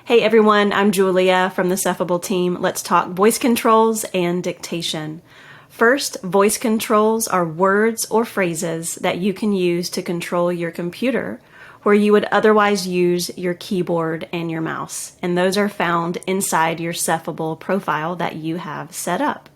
Hey everyone, I'm Julia from the Cephable team. Let's talk voice controls and dictation. First, voice controls are words or phrases that you can use to control your computer where you would otherwise use your keyboard and your mouse. And those are found inside your Cephable profile that you have set up.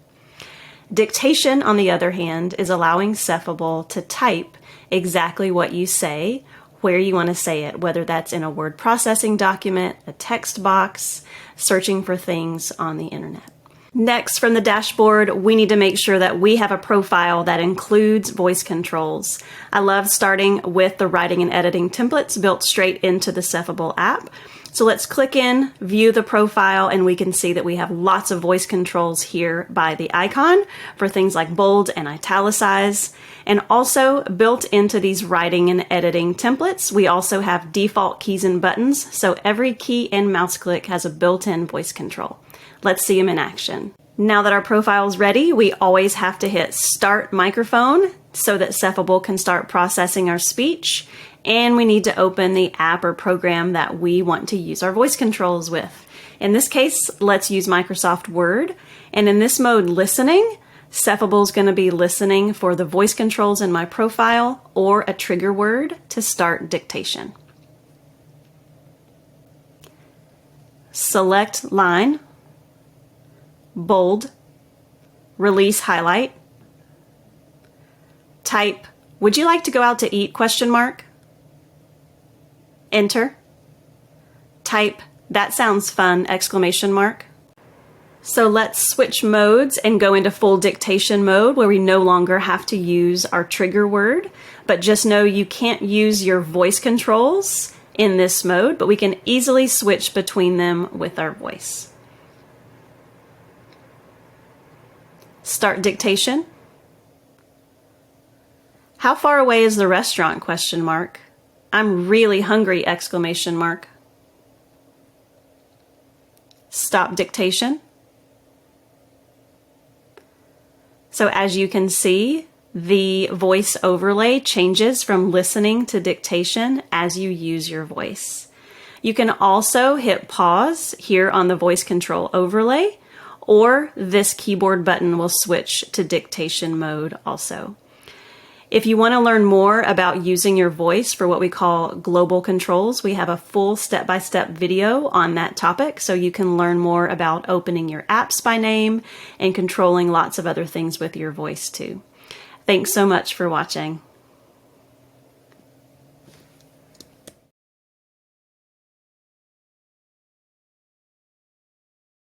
Dictation, on the other hand, is allowing Cephable to type exactly what you say, where you want to say it, whether that's in a word processing document, a text box, searching for things on the internet. Next, from the dashboard, we need to make sure that we have a profile that includes voice controls. I love starting with the writing and editing templates built straight into the Cephable app. So let's click in, view the profile, and we can see that we have lots of voice controls here by the icon for things like bold and italicize. And also built into these writing and editing templates, we also have default keys and buttons. So every key and mouse click has a built-in voice control. Let's see them in action. Now that our profile is ready, we always have to hit Start Microphone so that Cephable can start processing our speech. And we need to open the app or program that we want to use our voice controls with. In this case, let's use Microsoft Word. And in this mode, listening, Cephable is going to be listening for the voice controls in my profile or a trigger word to start dictation. Select line, bold, release highlight, type, "Would you like to go out to eat?" ? Enter. Type, "That sounds fun!" ! So let's switch modes and go into full dictation mode where we no longer have to use our trigger word, but just know you can't use your voice controls in this mode, but we can easily switch between them with our voice. Start dictation. "How far away is the restaurant?" ? "I'm really hungry!" ! Stop dictation. So as you can see, the voice overlay changes from listening to dictation as you use your voice. You can also hit pause here on the voice control overlay, or this keyboard button will switch to dictation mode also. If you want to learn more about using your voice for what we call global controls, we have a full step-by-step video on that topic, so you can learn more about opening your apps by name and controlling lots of other things with your voice too. Thanks so much for watching.